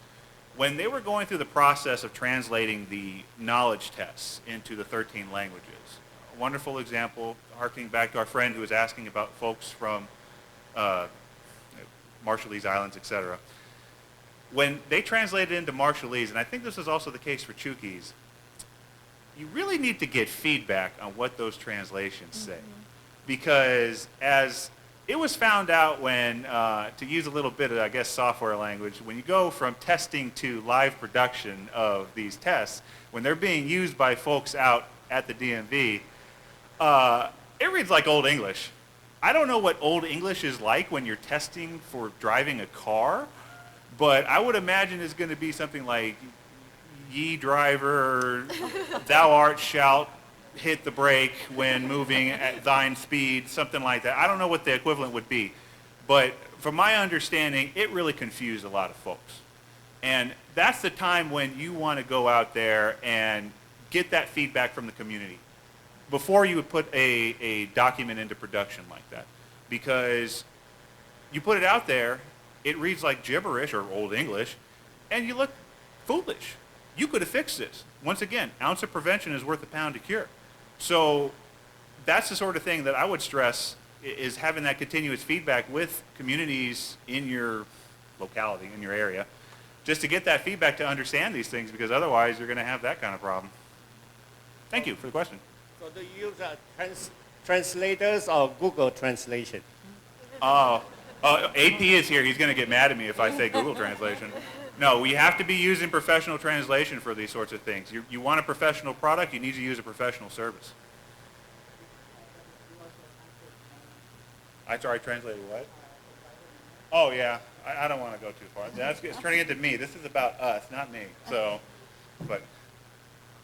When they were going through the process of translating the knowledge tests into the 13 languages, a wonderful example, harkening back to our friend who was asking about folks from Marshallese Islands, etc. when they translate it into Marshallese, and I think this is also the case for Chukis, you really need to get feedback on what those translations say. Because as it was found out when, to use a little bit of, I guess, software language, when you go from testing to live production of these tests, when they're being used by folks out at the DMV, it reads like Old English. I don't know what Old English is like when you're testing for driving a car, but I would imagine it's going to be something like, ye driver, thou art shalt hit the brake when moving at thine speed, something like that. I don't know what the equivalent would be, but from my understanding, it really confused a lot of folks. And that's the time when you want to go out there and get that feedback from the community before you would put a document into production like that. Because you put it out there, it reads like gibberish or Old English, and you look foolish. You could have fixed this. Once again, ounce of prevention is worth a pound of cure. So that's the sort of thing that I would stress, is having that continuous feedback with communities in your locality, in your area, just to get that feedback to understand these things, because otherwise you're going to have that kind of problem. Thank you for the question. So do you use translators or Google Translation? AP is here. He's going to get mad at me if I say Google Translation. No, we have to be using professional translation for these sorts of things. You want a professional product, you need to use a professional service. I translated what? Oh, yeah. I don't want to go too far. It's turning into me. This is about us, not me. So, but.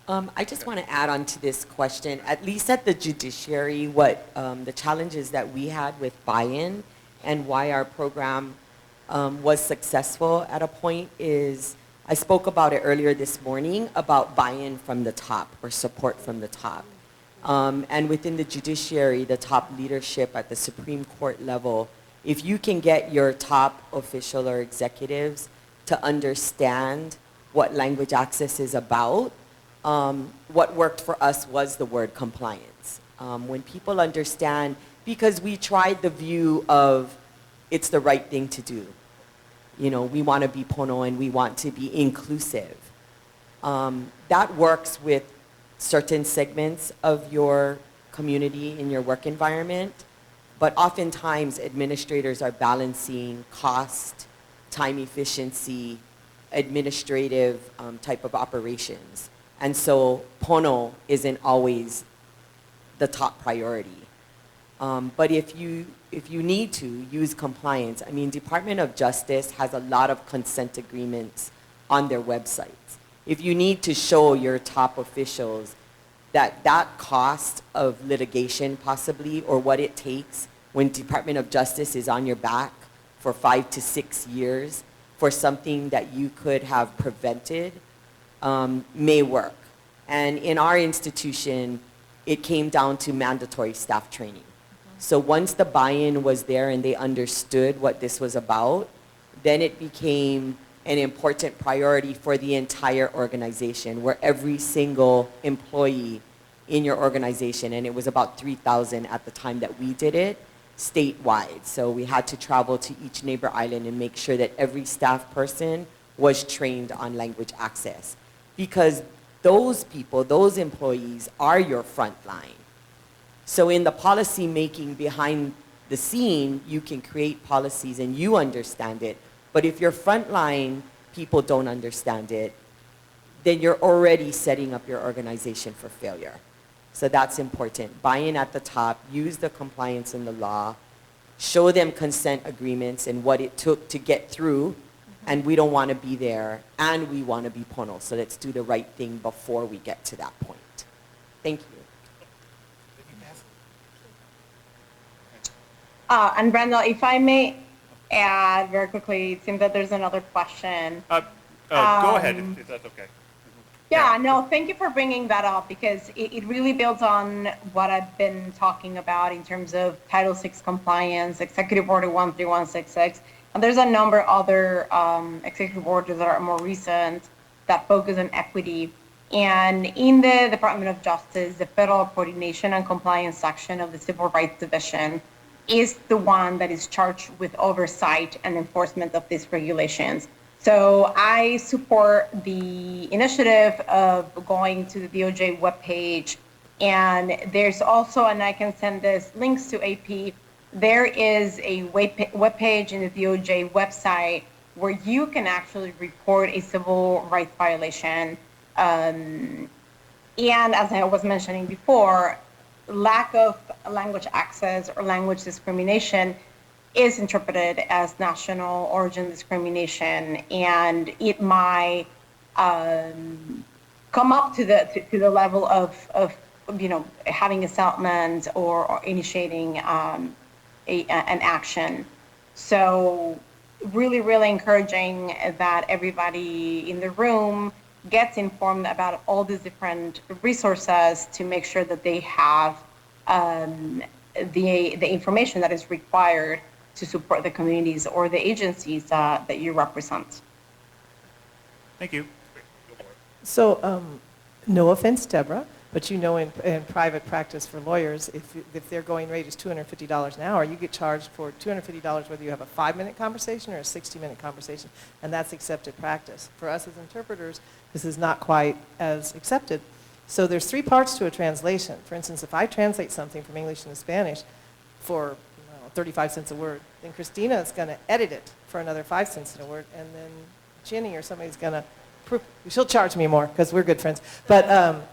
I just want to add on to this question, at least at the judiciary, what the challenges that we had with buy-in and why our program was successful at a point is, I spoke about it earlier this morning about buy-in from the top or support from the top. And within the judiciary, the top leadership at the Supreme Court level, if you can get your top official or executives to understand what language access is about, what worked for us was the word compliance. When people understand, because we tried the view of it's the right thing to do. You know, we want to be pono and we want to be inclusive. That works with certain segments of your community in your work environment, but oftentimes administrators are balancing cost, time efficiency, administrative type of operations. And so pono isn't always the top priority. But if you need to use compliance, I mean, Department of Justice has a lot of consent agreements on their websites. If you need to show your top officials that cost of litigation possibly, or what it takes when Department of Justice is on your back for 5 to 6 years for something that you could have prevented, may work. And in our institution, it came down to mandatory staff training. So once the buy-in was there and they understood what this was about, then it became an important priority for the entire organization, where every single employee in your organization, and it was about 3,000 at the time that we did it, statewide. So we had to travel to each neighbor island and make sure that every staff person was trained on language access. Because those people, those employees are your front line. So in the policy making behind the scene, you can create policies and you understand it. But if your frontline people don't understand it, then you're already setting up your organization for failure. So that's important. Buy-in at the top, use the compliance in the law, show them consent agreements and what it took to get through, and we don't want to be there, and we want to be pono. So let's do the right thing before we get to that point. Thank you. And Brenda, if I may add very quickly, it seems that there's another question. Go ahead, if that's okay. Yeah, no, thank you for bringing that up, because it really builds on what I've been talking about in terms of Title VI compliance, Executive Order 13166, and there's a number of other executive orders that are more recent that focus on equity. And in the Department of Justice, the Federal Coordination and Compliance section of the Civil Rights Division is the one that is charged with oversight and enforcement of these regulations. So I support the initiative of going to the DOJ webpage. And there's also, and I can send this links to AP, there is a webpage in the DOJ website where you can actually report a civil rights violation. And as I was mentioning before, lack of language access or language discrimination is interpreted as national origin discrimination, and it might come up to the level of having a settlement or initiating an action. So really encouraging that everybody in the room gets informed about all these different resources to make sure that they have the information that is required to support the communities or the agencies that you represent. Thank you. So, no offense, Deborah, but you know in private practice for lawyers, if their going rate is $250 an hour, you get charged for $250 whether you have a 5-minute conversation or a 60-minute conversation, and that's accepted practice. For us as interpreters, this is not quite as accepted. So there's 3 parts to a translation. For instance, if I translate something from English into Spanish for 35 cents a word, then Christina is going to edit it for another 5 cents a word, and then Ginny or somebody's going to she'll charge me more because we're good friends. But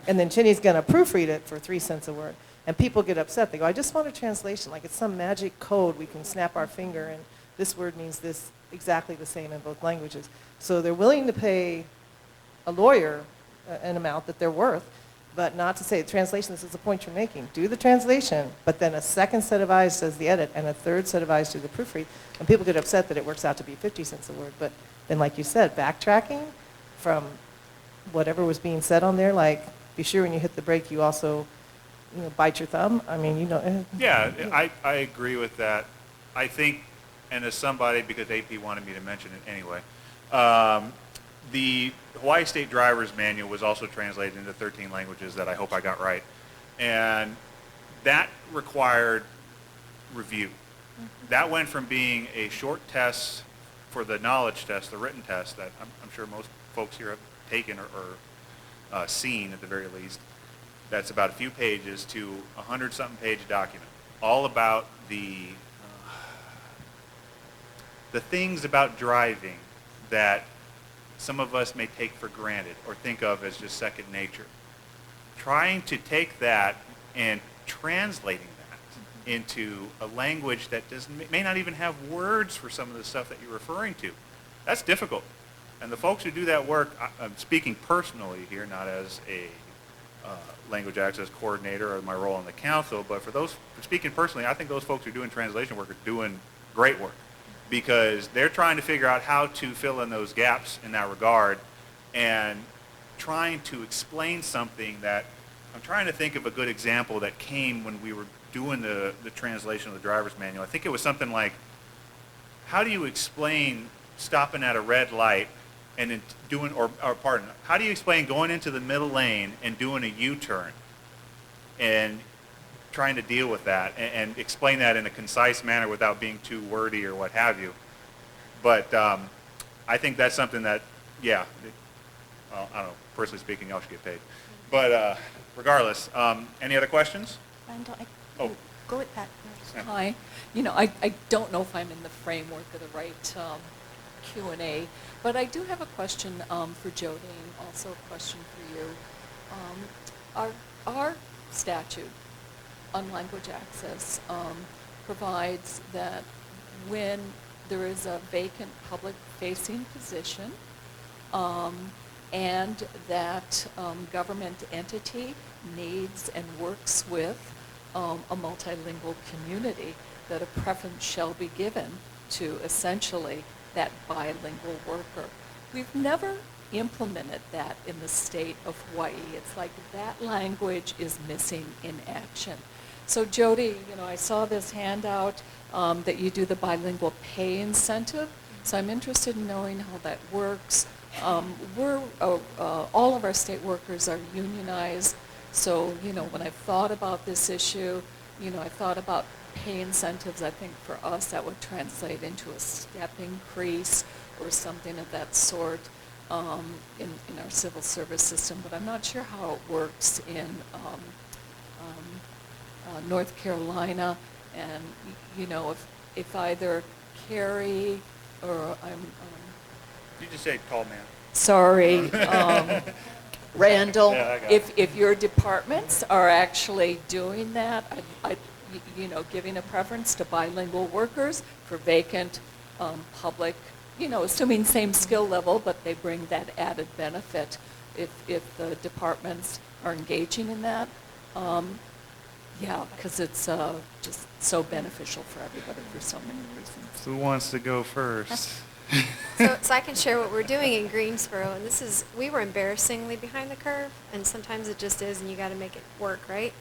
and then Ginny's going to proofread it for 3 cents a word, and people get upset. They go, "I just want a translation, like it's some magic code we can snap our finger, and this word means this exactly the same in both languages." So they're willing to pay a lawyer an amount that they're worth, but not to say translation. This is the point you're making. Do the translation, but then a second set of eyes does the edit, and a third set of eyes do the proofread. And people get upset that it works out to be 50 cents a word. But then, like you said, backtracking from whatever was being said on there, like be sure when you hit the brake you also bite your thumb. I mean, Yeah, I agree with that. I think, and as somebody, because AP wanted me to mention it anyway, the Hawaii State Driver's Manual was also translated into 13 languages that I hope I got right. And that required review. That went from being a short test for the knowledge test, the written test that I'm sure most folks here have taken or seen at the very least, that's about a few pages, to a 100-something page document, all about the things about driving that some of us may take for granted or think of as just second nature. Trying to take that and translating that into a language that may not even have words for some of the stuff that you're referring to, that's difficult. And the folks who do that work, I'm speaking personally here, not as a language access coordinator or my role on the council, but for speaking personally, I think those folks who are doing translation work are doing great work, because they're trying to figure out how to fill in those gaps in that regard and trying to explain something that, I'm trying to think of a good example that came when we were doing the translation of the driver's manual. I think it was something like, how do you explain stopping at a red light and then doing, how do you explain going into the middle lane and doing a U-turn and trying to deal with that and explain that in a concise manner without being too wordy or what have you. But I think that's something that, well, I don't know, personally speaking, y'all should get paid. But regardless, any other questions? Go with that first. Yeah. Hi. I don't know if I'm in the framework of the right Q&A, but I do have a question for Jody, and also a question for you. Our statute on language access provides that when there is a vacant public-facing position and that government entity needs and works with a multilingual community, that a preference shall be given to essentially that bilingual worker. We've never implemented that in the state of Hawaii. It's like that language is missing in action. So Jody, I saw this handout that you do the bilingual pay incentive. So I'm interested in knowing how that works. All of our state workers are unionized. So, when I've thought about this issue, I thought about pay incentives. I think for us that would translate into a step increase or something of that sort in our civil service system, but I'm not sure how it works in North Carolina. And, you know, if either Carrie or You just say tall man. sorry, Randall, Yeah, I got it. if your departments are actually doing that, you know, giving a preference to bilingual workers for vacant public, you know, assuming same skill level, but they bring that added benefit if the departments are engaging in that. Yeah, because it's just so beneficial for everybody for so many reasons. Who wants to go first? So I can share what we're doing in Greensboro, and we were embarrassingly behind the curve, and sometimes it just is, and you got to make it work, right?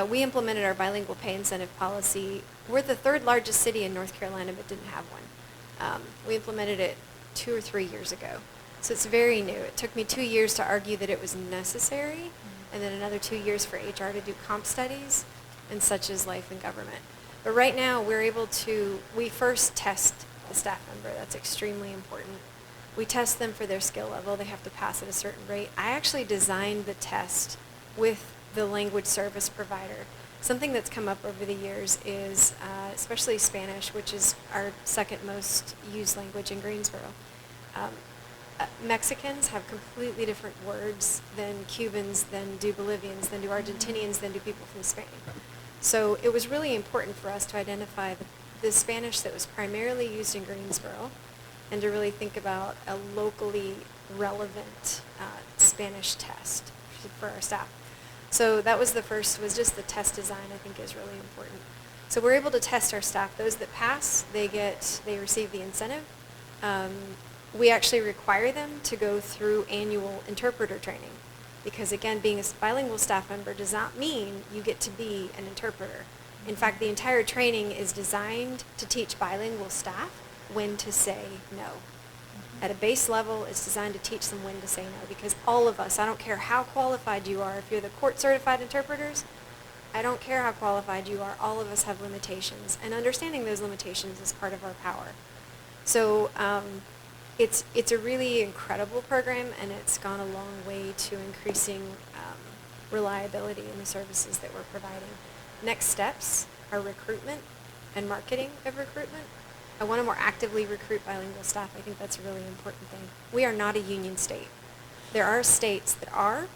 We implemented our bilingual pay incentive policy. We're the third largest city in North Carolina, but didn't have one. We implemented it 2 or 3 years ago, so it's very new. It took me 2 years to argue that it was necessary, and then another 2 years for HR to do comp studies, and such is life in government. But right now, we first test the staff member. That's extremely important. We test them for their skill level. They have to pass at a certain rate. I actually designed the test with the language service provider. Something that's come up over the years is, especially Spanish, which is our second most used language in Greensboro. Mexicans have completely different words than Cubans, than do Bolivians, than do Argentinians, than do people from Spain. So it was really important for us to identify the Spanish that was primarily used in Greensboro and to really think about a locally relevant Spanish test for our staff. So that was the first, was just the test design I think is really important. So we're able to test our staff. Those that pass, they receive the incentive. We actually require them to go through annual interpreter training because, again, being a bilingual staff member does not mean you get to be an interpreter. In fact, the entire training is designed to teach bilingual staff when to say no. At a base level, it's designed to teach them when to say no because all of us, I don't care how qualified you are, if you're the court-certified interpreters, I don't care how qualified you are, all of us have limitations, and understanding those limitations is part of our power. So it's a really incredible program, and it's gone a long way to increasing reliability in the services that we're providing. Next steps are recruitment and marketing of recruitment. I want to more actively recruit bilingual staff. I think that's a really important thing. We are not a union state. There are states that are.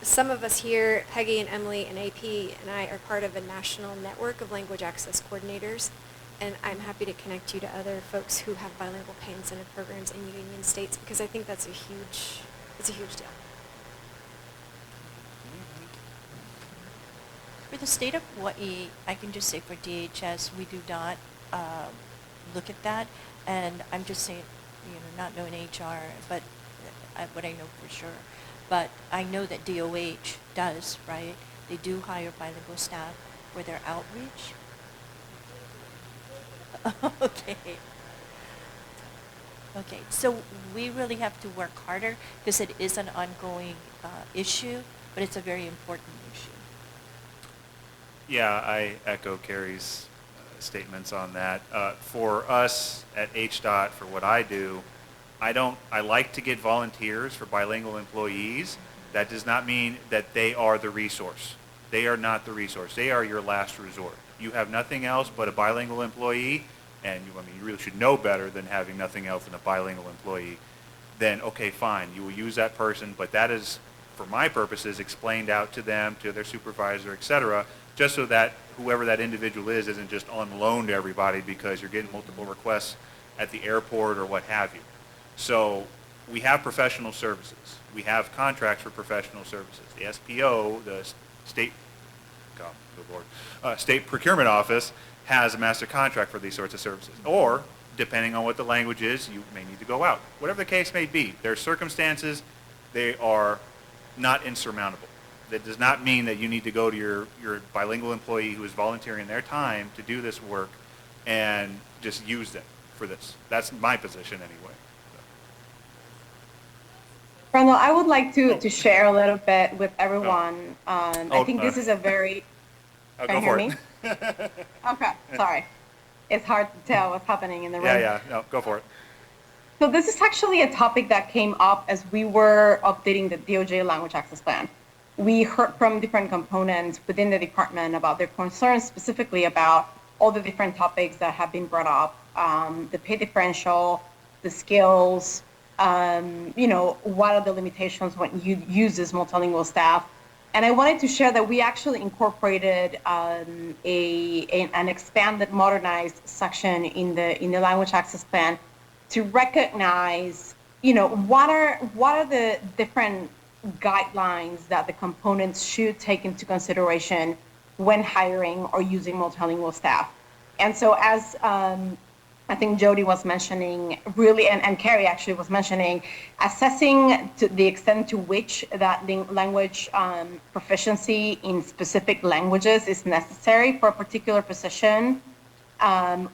Some of us here, Peggy and Emily and AP and I, are part of a national network of language access coordinators, and I'm happy to connect you to other folks who have bilingual pay incentive programs in union states because I think it's a huge deal. For the state of Hawaii, I can just say for DHS, we do not look at that. And I'm just saying, not knowing HR, but what I know for sure. But I know that DOH does, right? They do hire bilingual staff for their outreach. Okay. Okay, so we really have to work harder because it is an ongoing issue, but it's a very important issue. Yeah, I echo Carrie's statements on that. For us at HDOT, for what I do, I like to get volunteers for bilingual employees. That does not mean that they are the resource. They are not the resource. They are your last resort. You have nothing else but a bilingual employee, and you really should know better than having nothing else than a bilingual employee. Then, okay, fine, you will use that person, but that is, for my purposes, explained out to them, to their supervisor, et cetera, just so that whoever that individual is isn't just on loan to everybody because you're getting multiple requests at the airport or what have you. So we have professional services. We have contracts for professional services. The SPO, the state, state procurement office, has a master contract for these sorts of services. Or, depending on what the language is, you may need to go out. Whatever the case may be, there are circumstances, they are not insurmountable. That does not mean that you need to go to your bilingual employee who is volunteering their time to do this work and just use them for this. That's my position anyway. Randall, I would like to share a little bit with everyone. I think this is a very... Can you hear me? Okay, sorry. It's hard to tell what's happening in the room. Yeah, no, go for it. So this is actually a topic that came up as we were updating the DOJ language access plan. We heard from different components within the department about their concerns specifically about all the different topics that have been brought up, the pay differential, the skills, what are the limitations when you use this multilingual staff. And I wanted to share that we actually incorporated an expanded, modernized section in the language access plan to recognize, what are the different guidelines that the components should take into consideration when hiring or using multilingual staff. And so as I think Jody was mentioning, really, and Carrie actually was mentioning, assessing to the extent to which that language proficiency in specific languages is necessary for a particular position,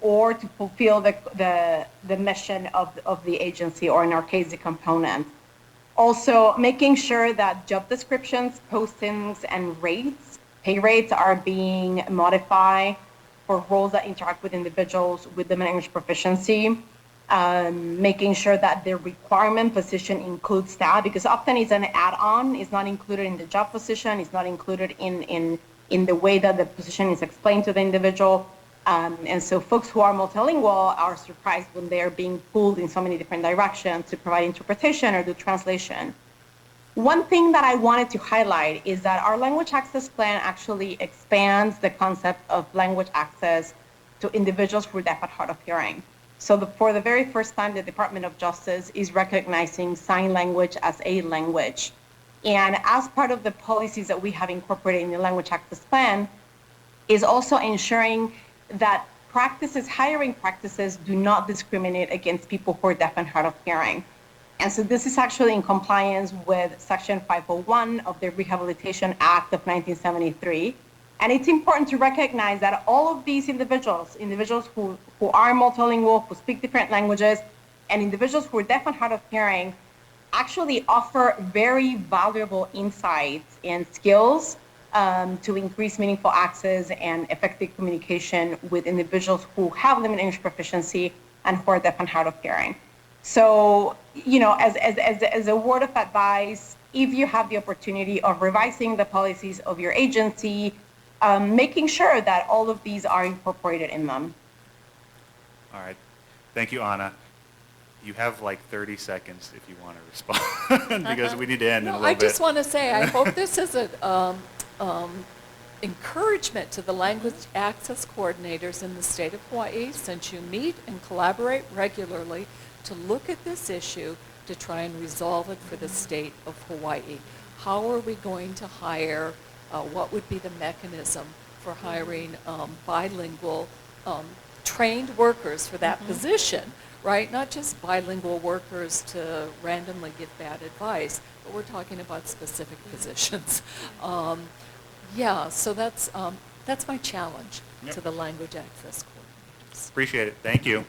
or to fulfill the mission of the agency, or in our case, the component. Also, making sure that job descriptions, postings, and pay rates are being modified for roles that interact with individuals with limited English proficiency. Making sure that the requirement position includes staff, because often it's an add-on, it's not included in the job position, it's not included in the way that the position is explained to the individual. And so folks who are multilingual are surprised when they're being pulled in so many different directions to provide interpretation or do translation. One thing that I wanted to highlight is that our language access plan actually expands the concept of language access to individuals who are deaf at hard of hearing. So for the very first time, the Department of Justice is recognizing sign language as a language. And as part of the policies that we have incorporated in the language access plan is also ensuring that hiring practices do not discriminate against people who are deaf and hard of hearing. And so this is actually in compliance with Section 501 of the Rehabilitation Act of 1973. And it's important to recognize that all of these individuals who are multilingual, who speak different languages, and individuals who are deaf and hard of hearing actually offer very valuable insights and skills to increase meaningful access and effective communication with individuals who have limited English proficiency and who are deaf and hard of hearing. So, as a word of advice, if you have the opportunity of revising the policies of your agency, making sure that all of these are incorporated in them. All right. Thank you, Anna. You have like 30 seconds if you want to respond, because we need to end in a little I bit. just want to say, I hope this is an encouragement to the language access coordinators in the state of Hawaii, since you meet and collaborate regularly to look at this issue to try and resolve it for the state of Hawaii. How are we going to hire, what would be the mechanism for hiring bilingual trained workers for that position, right? Not just bilingual workers to randomly give bad advice, but we're talking about specific positions. So that's my challenge to the language access coordinators. Appreciate it. Thank you.